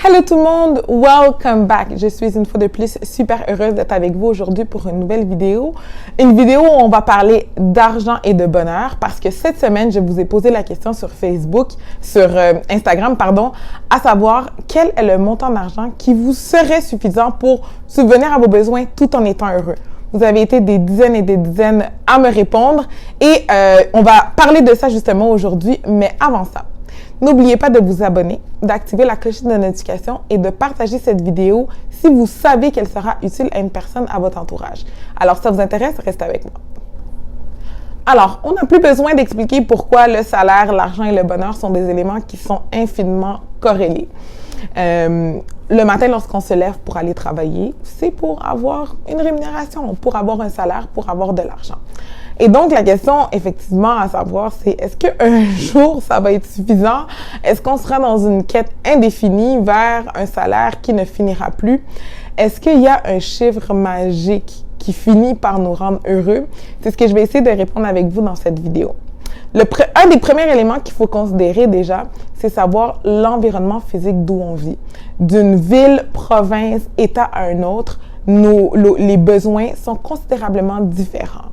Hello tout le monde, welcome back. Je suis une fois de plus super heureuse d'être avec vous aujourd'hui pour une nouvelle vidéo. Une vidéo où on va parler d'argent et de bonheur parce que cette semaine, je vous ai posé la question sur Instagram, à savoir quel est le montant d'argent qui vous serait suffisant pour subvenir à vos besoins tout en étant heureux. Vous avez été des dizaines et des dizaines à me répondre et on va parler de ça justement aujourd'hui, mais avant ça, n'oubliez pas de vous abonner, d'activer la cloche de notification et de partager cette vidéo si vous savez qu'elle sera utile à une personne à votre entourage. Alors, si ça vous intéresse, restez avec moi. Alors, on n'a plus besoin d'expliquer pourquoi le salaire, l'argent et le bonheur sont des éléments qui sont infiniment corrélés. Le matin, lorsqu'on se lève pour aller travailler, c'est pour avoir une rémunération, pour avoir un salaire, pour avoir de l'argent. Et donc, la question, effectivement, à savoir, c'est est-ce qu'un jour, ça va être suffisant? Est-ce qu'on sera dans une quête indéfinie vers un salaire qui ne finira plus? Est-ce qu'il y a un chiffre magique qui finit par nous rendre heureux? C'est ce que je vais essayer de répondre avec vous dans cette vidéo. Un des premiers éléments qu'il faut considérer déjà, c'est savoir l'environnement physique d'où on vit. D'une ville, province, état à un autre, les besoins sont considérablement différents.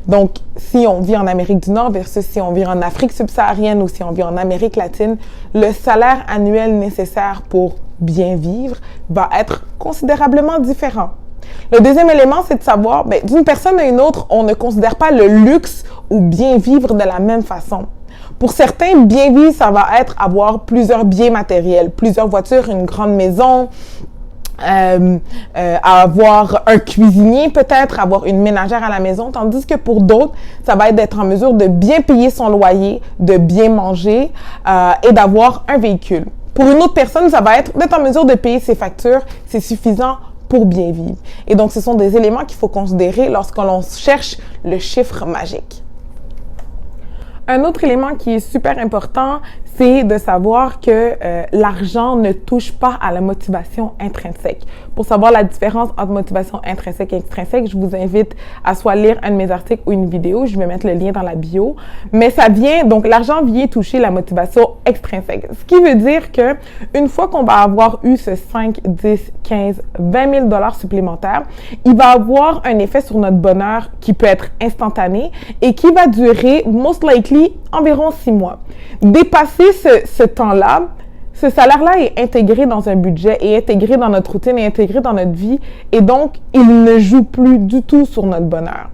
Donc, si on vit en Amérique du Nord versus si on vit en Afrique subsaharienne ou si on vit en Amérique latine, le salaire annuel nécessaire pour bien vivre va être considérablement différent. Le deuxième élément, c'est de savoir, d'une personne à une autre, on ne considère pas le luxe ou bien vivre de la même façon. Pour certains, bien vivre, ça va être avoir plusieurs biens matériels, plusieurs voitures, une grande maison, avoir un cuisinier peut-être, avoir une ménagère à la maison, tandis que pour d'autres, ça va être d'être en mesure de bien payer son loyer, de bien manger et d'avoir un véhicule. Pour une autre personne, ça va être d'être en mesure de payer ses factures, c'est suffisant pour bien vivre. Et donc, ce sont des éléments qu'il faut considérer lorsque l'on cherche le chiffre magique. Un autre élément qui est super important, c'est de savoir que l'argent ne touche pas à la motivation intrinsèque. Pour savoir la différence entre motivation intrinsèque et extrinsèque, je vous invite à soit lire un de mes articles ou une vidéo. Je vais mettre le lien dans la bio. Mais l'argent vient toucher la motivation extrinsèque. Ce qui veut dire que une fois qu'on va avoir eu ce 5, 10, 15, 20 000 $ supplémentaires, il va avoir un effet sur notre bonheur qui peut être instantané et qui va durer, most likely, environ 6 mois. Dépasser ce temps-là, ce salaire-là est intégré dans un budget, est intégré dans notre routine, est intégré dans notre vie et donc, il ne joue plus du tout sur notre bonheur.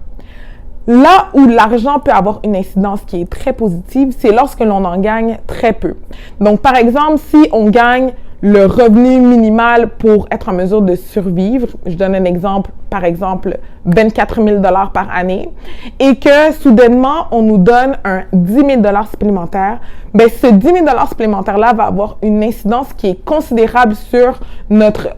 Là où l'argent peut avoir une incidence qui est très positive, c'est lorsque l'on en gagne très peu. Donc, par exemple, si on gagne le revenu minimal pour être en mesure de survivre, je donne un exemple, par exemple, 24 000 $ par année, et que soudainement, on nous donne un 10 000 $ supplémentaire, ce 10 000 $ supplémentaire-là va avoir une incidence qui est considérable sur notre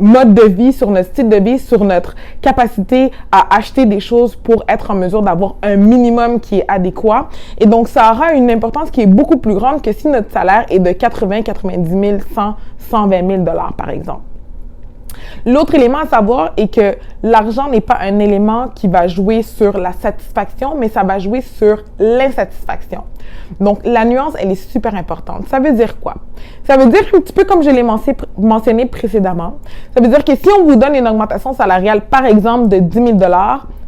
mode de vie, sur notre style de vie, sur notre capacité à acheter des choses pour être en mesure d'avoir un minimum qui est adéquat. Et donc, ça aura une importance qui est beaucoup plus grande que si notre salaire est de 80, 90 000, 100, 120 000 $ par exemple. L'autre élément à savoir est que l'argent n'est pas un élément qui va jouer sur la satisfaction, mais ça va jouer sur l'insatisfaction. Donc, la nuance, elle est super importante. Ça veut dire quoi? Ça veut dire un petit peu comme je l'ai mentionné précédemment. Ça veut dire que si on vous donne une augmentation salariale, par exemple, de 10 000 $,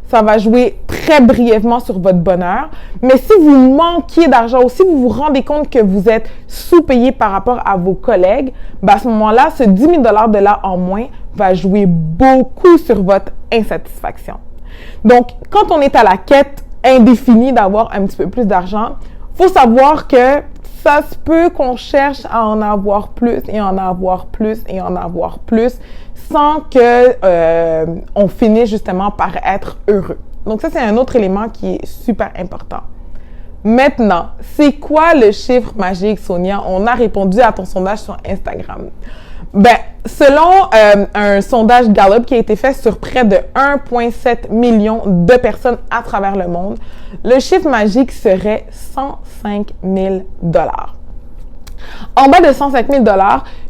ça va jouer très brièvement sur votre bonheur. Mais si vous manquiez d'argent ou si vous vous rendez compte que vous êtes sous-payé par rapport à vos collègues, à ce moment-là, ce 10 000 $ de là en moins va jouer beaucoup sur votre insatisfaction. Donc, quand on est à la quête indéfinie d'avoir un petit peu plus d'argent, il faut savoir que ça se peut qu'on cherche à en avoir plus et en avoir plus et en avoir plus sans que on finisse justement par être heureux. Donc ça, c'est un autre élément qui est super important. Maintenant, c'est quoi le chiffre magique, Sonia? On a répondu à ton sondage sur Instagram. Selon un sondage Gallup qui a été fait sur près de 1,7 million de personnes à travers le monde, le chiffre magique serait 105 000 $. En bas de 105 000 $,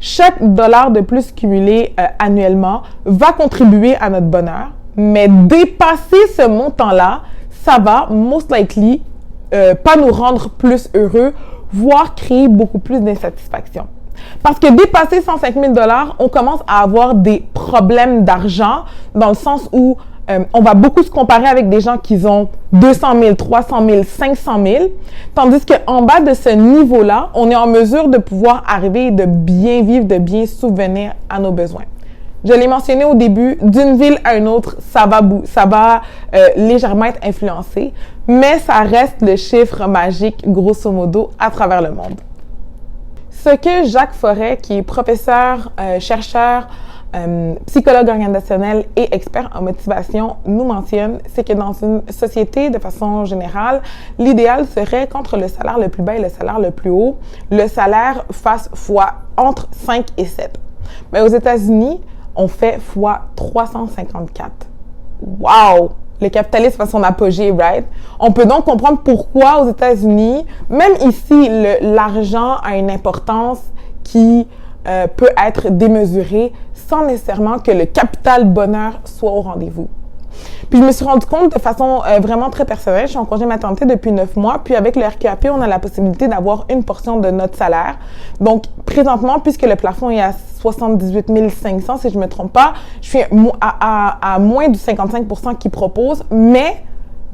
chaque dollar de plus cumulé annuellement va contribuer à notre bonheur, mais dépasser ce montant-là, ça va, most likely, pas nous rendre plus heureux, voire créer beaucoup plus d'insatisfaction. Parce que dépasser 105 000 $, on commence à avoir des problèmes d'argent dans le sens où on va beaucoup se comparer avec des gens qui ont 200 000, 300 000, 500 000, tandis qu'en bas de ce niveau-là, on est en mesure de pouvoir arriver et de bien vivre, de bien subvenir à nos besoins. Je l'ai mentionné au début, d'une ville à une autre, ça va légèrement être influencé, mais ça reste le chiffre magique, grosso modo, à travers le monde. Ce que Jacques Forêt, qui est professeur, chercheur, psychologue organisationnel et expert en motivation, nous mentionne, c'est que dans une société, de façon générale, l'idéal serait qu'entre le salaire le plus bas et le salaire le plus haut, le salaire fasse fois entre 5 et 7. Mais aux États-Unis, on fait fois 354. Wow! Le capitalisme à son apogée, right? On peut donc comprendre pourquoi aux États-Unis, même ici, l'argent a une importance qui peut être démesurée sans nécessairement que le capital bonheur soit au rendez-vous. Puis je me suis rendu compte de façon vraiment très personnelle, je suis en congé maternité depuis 9 mois, puis avec le RQAP, on a la possibilité d'avoir une portion de notre salaire. Donc présentement, puisque le plafond est à 78 500, si je ne me trompe pas, je suis à moins du 55% qu'ils proposent, mais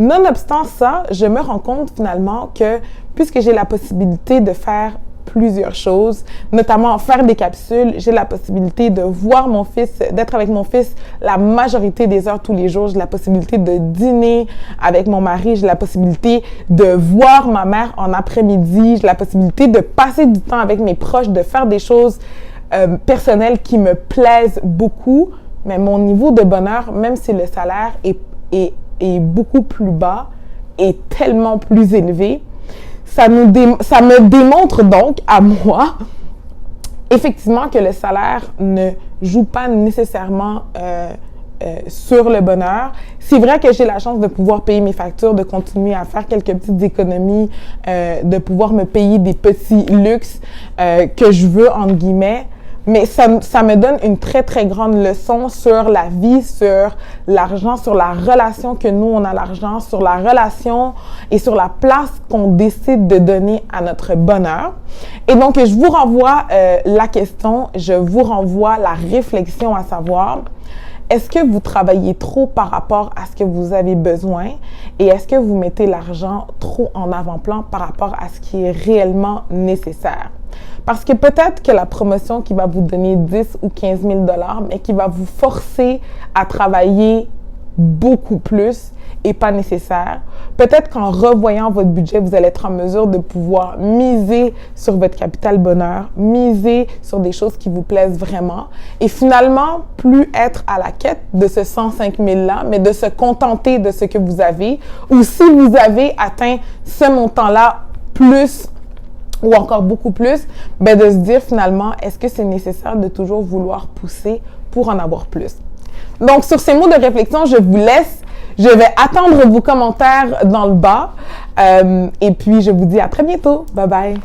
nonobstant ça, je me rends compte finalement que puisque j'ai la possibilité de faire plusieurs choses, notamment faire des capsules. J'ai la possibilité de voir mon fils, d'être avec mon fils la majorité des heures tous les jours. J'ai la possibilité de dîner avec mon mari. J'ai la possibilité de voir ma mère en après-midi. J'ai la possibilité de passer du temps avec mes proches, de faire des choses personnelles qui me plaisent beaucoup. Mais mon niveau de bonheur, même si le salaire est beaucoup plus bas, est tellement plus élevé. Ça me démontre donc à moi, effectivement, que le salaire ne joue pas nécessairement sur le bonheur. C'est vrai que j'ai la chance de pouvoir payer mes factures, de continuer à faire quelques petites économies, de pouvoir me payer des petits luxes que je veux, entre guillemets. Mais ça me donne une très, très grande leçon sur la vie, sur l'argent, sur la relation que nous, on a l'argent, sur la relation et sur la place qu'on décide de donner à notre bonheur. Et donc, je vous renvoie la question, je vous renvoie la réflexion à savoir, est-ce que vous travaillez trop par rapport à ce que vous avez besoin et est-ce que vous mettez l'argent trop en avant-plan par rapport à ce qui est réellement nécessaire? Parce que peut-être que la promotion qui va vous donner 10 ou 15 000 $, mais qui va vous forcer à travailler beaucoup plus et pas nécessaire. Peut-être qu'en revoyant votre budget, vous allez être en mesure de pouvoir miser sur votre capital bonheur, miser sur des choses qui vous plaisent vraiment et finalement, plus être à la quête de ce 105 000-là, mais de se contenter de ce que vous avez ou si vous avez atteint ce montant-là plus ou encore beaucoup plus, ben de se dire finalement, est-ce que c'est nécessaire de toujours vouloir pousser pour en avoir plus? Donc, sur ces mots de réflexion, je vous laisse. Je vais attendre vos commentaires dans le bas. Et puis, je vous dis à très bientôt. Bye bye!